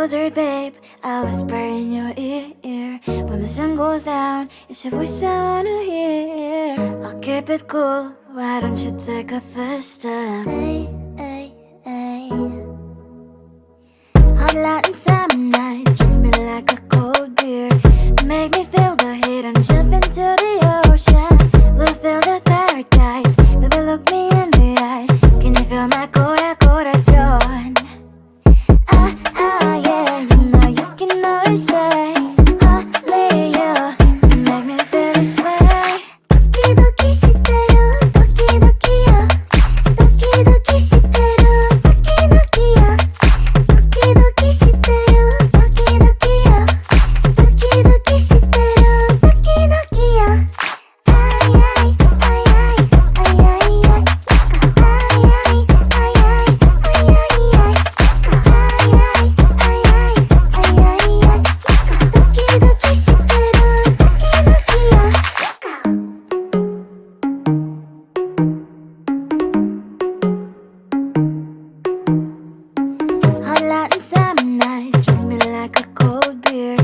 closer, babe, I'll whisper in your ear. When the sun goes down, it's your voice I wanna hear. I'll keep it cool, why don't you take a first step? Hey, hey, hey. Hot Latin summer nights, treat me like a cold beer. Make me feel the heat and jump into the ocean. We'll feel the paradise, baby look me in the eyes. Can you feel my corazón? Yeah, you know you can always stay. Only you can make me feel this way. 도끼도끼 시대로 도끼도끼야. 도끼도끼 시대로 도끼도끼야. 도끼도끼 시대로 도끼도끼야. 도끼도끼 시대로 도끼도끼야. 아이아이 아이아이 아이아이 아이아이 Hot Latin summer nights, treat me like a cold beer.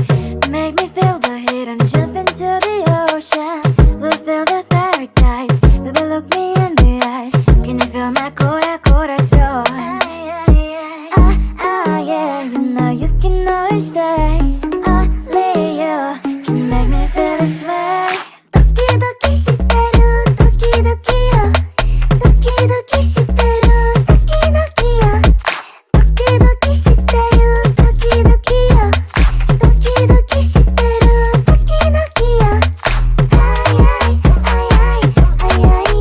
Make me feel the heat and jump into the ocean. We'll feel the paradise, baby look me in the eyes. Can you feel my corazón? Yeah, you know you can always stay. Only you can make me feel this way. 도끼도끼 시대로 도끼도끼야. 도끼도끼 시대로 도끼도끼야. 도끼도끼 시대로 도끼도끼야. 도끼도끼 시대로 도끼도끼야. 아이아이 아이아이 아이아이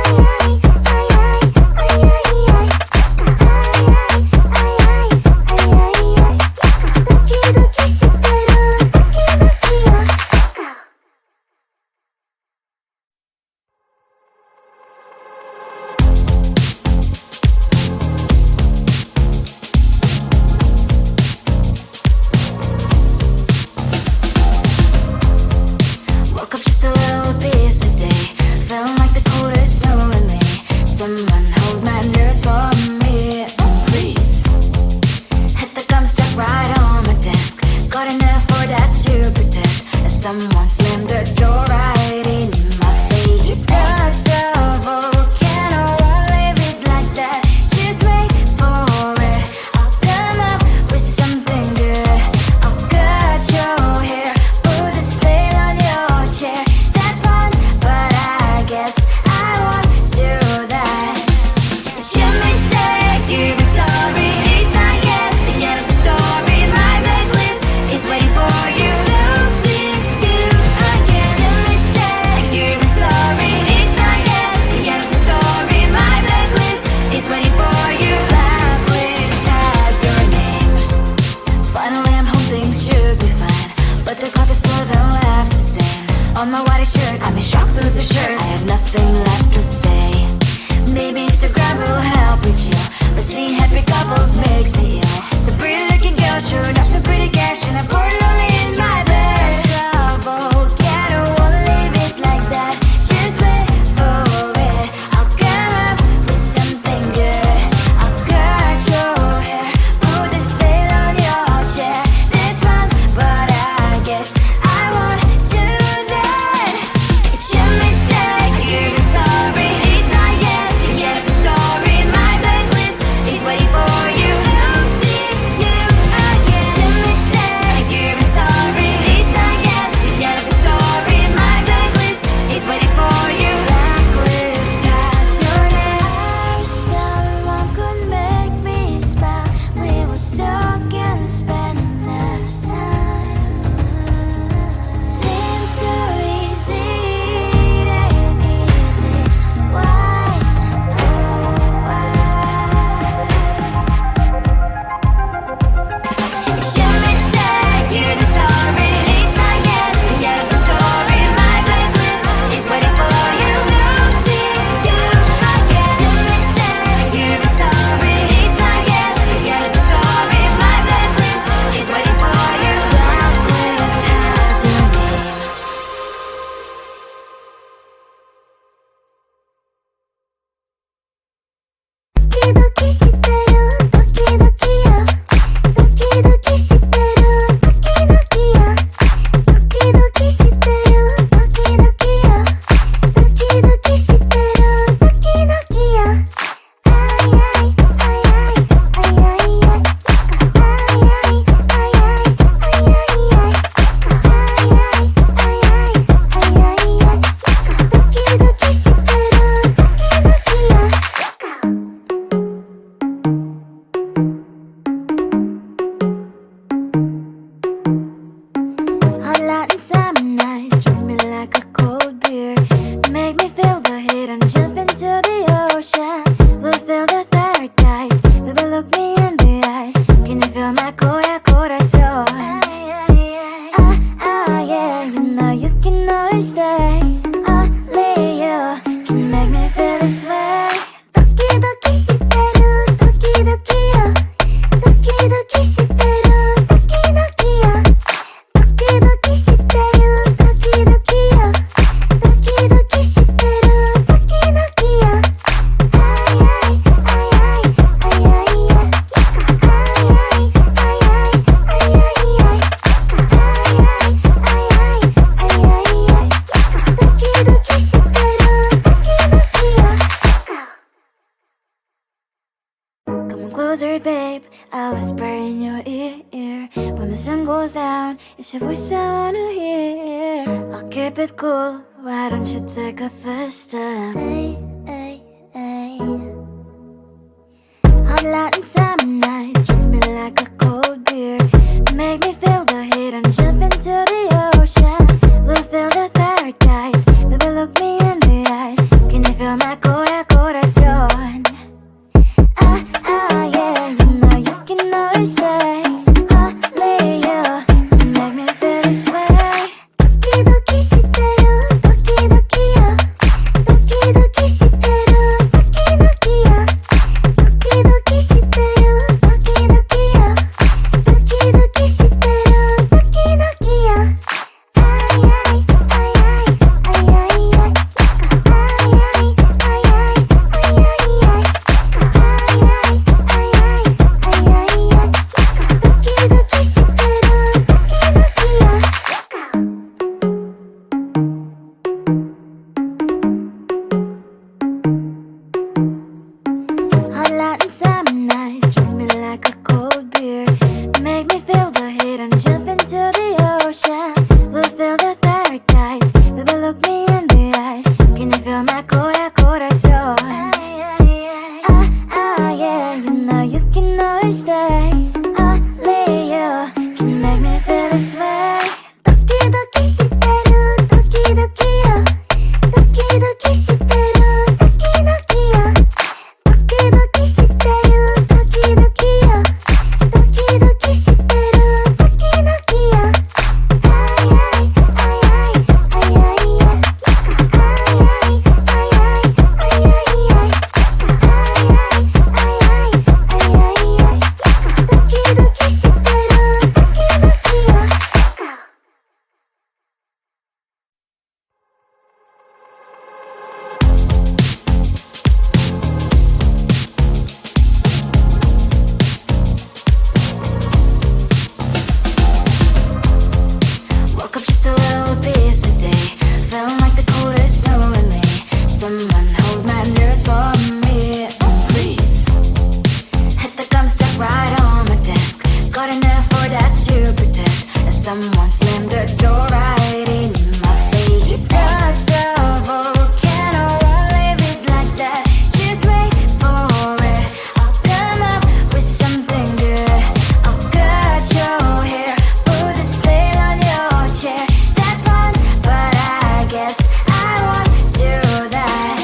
아이아이 아이아이 아이아이 도끼도끼 시대로 도끼도끼야. Woke up just a little pissed today. Feeling like the coldest snow in me. Someone hold my nerves for me, please. Hit the gum stuck right on my desk. Got enough for that stupid test. And someone slammed the door right in my face. You touched the volcano, won't leave it like that. Just wait for it. I'll come up with something good. I'll cut your hair, put the stain on your chair. That's fun, but I guess I won't do that. It's your mistake, even sorry. It's not yet the end of the story. My blacklist is waiting for you. Losing you I whisper in your ear. When the sun goes down, it's your voice I wanna hear. I'll keep it cool, why don't you take a first step? Hey, hey, hey. Hot light and summer nights, treat me like a cold beer. Make me feel the heat and jump into the ocean. We'll feel the paradise, baby look me in the eyes. Can you feel my corazón? Yeah, you know you can always stay. Only you can make me feel this way. Doki doki shiteru, doki doki yo. Doki doki shiteru, doki doki yo. Doki doki shiteru, doki doki yo. Doki doki shiteru, doki doki yo. Ay ay ay ay ay ay ay. Ay ay ay ay ay ay ay. Hot light and summer nights, treat me like a cold beer. Make me feel the heat and jump into the ocean. We'll feel the paradise, baby look me in the eyes. Can you feel my corazón? Yeah, you know you can always stay. Only you can make me feel this way. Doki doki shiteru, doki doki yo. Doki doki shiteru, doki doki yo. Doki doki shiteru, doki doki yo. Doki doki shiteru, doki doki yo. Ay ay ay ay ay ay ay. Ay ay ay ay ay ay ay. Ay ay ay ay ay ay. Doki doki shiteru, doki doki yo. Woke up just a little pissed today. Feeling like the coldest snow in me. Someone hold my nerves for me, oh please. Hit the gum stuck right on my desk. Got enough for that stupid test. And someone slammed the door right in my face. You touched the volcano, won't leave it like that. Just wait for it. I'll come up with something good. I'll cut your hair, put a slate on your chair. That's fun, but I guess I won't do that.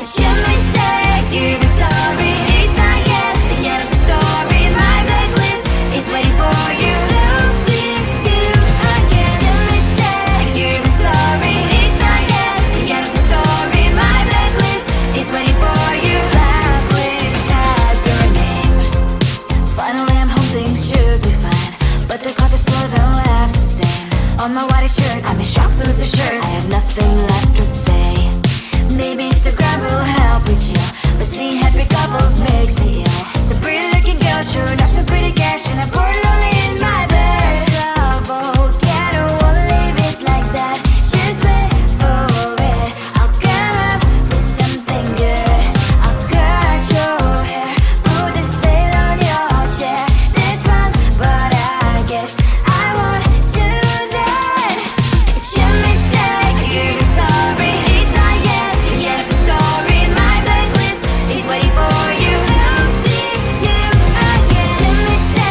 It's your mistake, you've been sorry. It's not yet the end of the story. My blacklist is waiting for you. Losing you again. It's your mistake, you've been sorry. It's not yet the end of the story. My blacklist is waiting for you. Blacklist has your name. Finally I'm home, things should be fine. But the clock is still don't left to stain. On my white shirt, I'm in shock, so is the shirt. I have nothing left to say. Maybe Instagram will help me chill, but seeing happy couples makes me ill. Some pretty looking girl, sure enough, some pretty cash, and I'm bored lonely in my bed. Volcano, won't leave it like that. Just wait for it. I'll come up with something good. I'll cut your hair, put the slate on your chair. That's fun, but I guess I won't do that. It's your mistake, you've been sorry. It's not yet the end of the story. My blacklist is waiting for you. Losing you again. It's your mistake.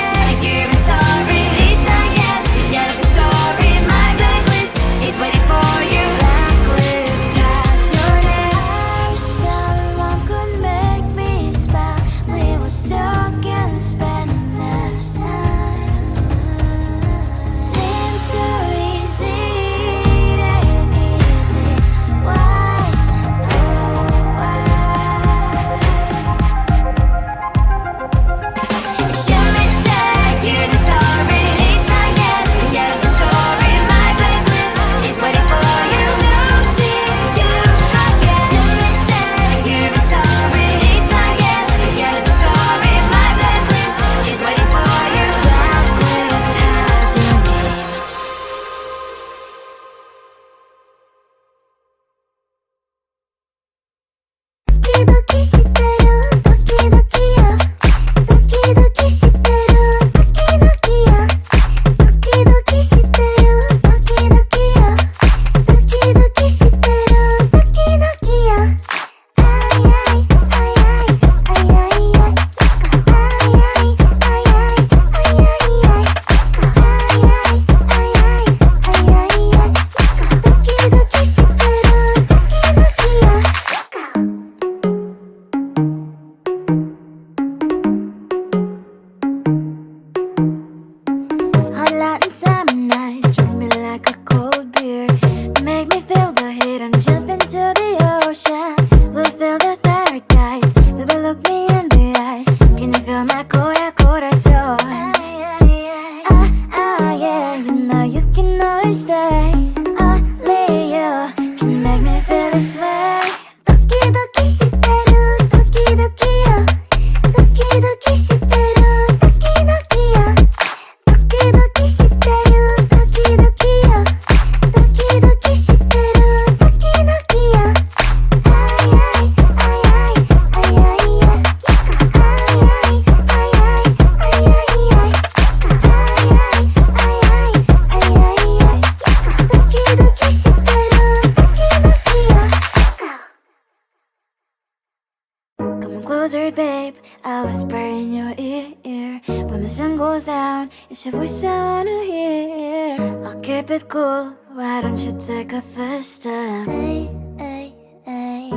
whisper in your ear. When the sun goes down, it's your voice I wanna hear. I'll keep it cool, why don't you take a first step? Hey, hey, hey.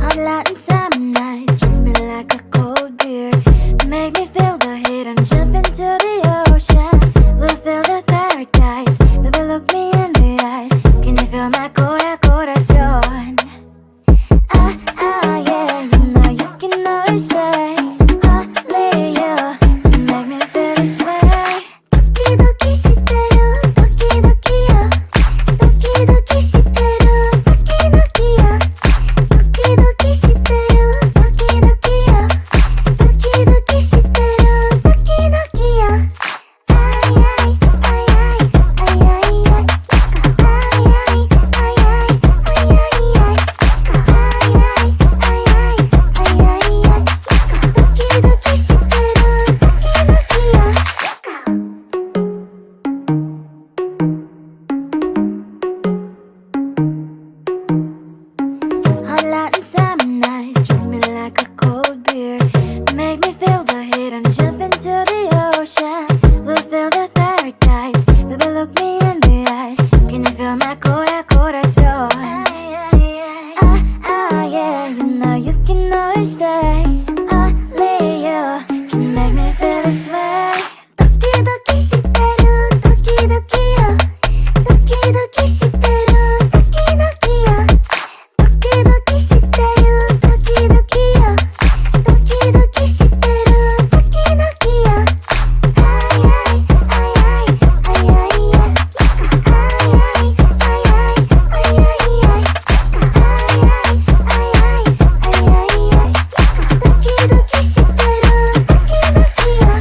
Hot light and summer nights, treat me like a cold beer. Make me feel the heat and jump into the ocean. We'll feel the paradise, baby look me in the eyes. Can you feel my corazón? Yeah, you know you can always stay. Only you can make me feel this way. Doki doki shiteru, doki doki yo. Doki doki shiteru, doki doki yo. Doki doki shiteru, doki doki yo. Doki doki shiteru, doki doki yo. Ay ay ay ay ay ay ay. Ay ay ay ay ay ay ay. Hot light and summer nights, treat me like a cold beer. Make me feel the heat and jump into the ocean. We'll feel the paradise, baby look me in the eyes. Can you feel my corazón? Yeah, you know you can always stay. Only you can make me feel this way. Doki doki shiteru, doki doki yo. Doki doki shiteru, doki doki yo. Doki doki shiteru, doki doki yo. Doki doki shiteru, doki doki yo. Ay ay ay ay ay ay ay. Ay ay ay ay ay ay ay. Ay ay ay ay ay ay ay. Doki doki shiteru, doki doki yo.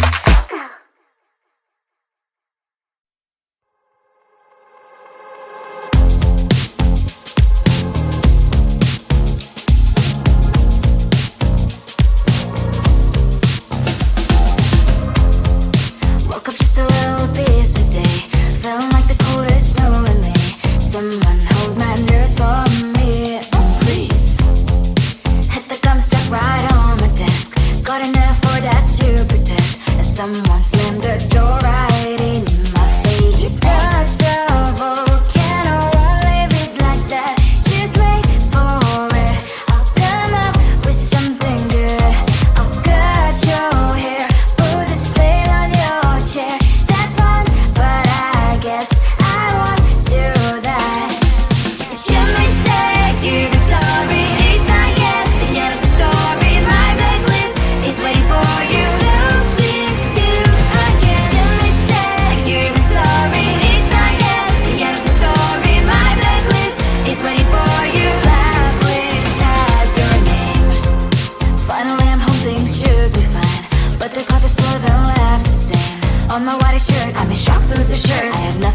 Woke up just a little pissed today. Feeling like the coldest snow in me. Someone hold my nerves for me, please. Hit the gum stuck right on my desk. Got enough for that super test. And someone slammed the door right in my face. You touched the volcano, won't leave it like that. Just wait for it. I'll come up with something good. I'll cut your hair, put the stain on your chair. That's fun, but I guess I won't do that. It's your mistake, you've been sorry. It's not yet the end of the story. My blacklist is waiting for you. Losing you again. It's your mistake, you've been sorry. It's not yet the end of the story. My blacklist is waiting for you. Blacklist has your name. Finally, I'm home, things should be fine. But the clock is still don't left to stain. On my white shirt, I'm in shock, so lose the shirt. I have nothing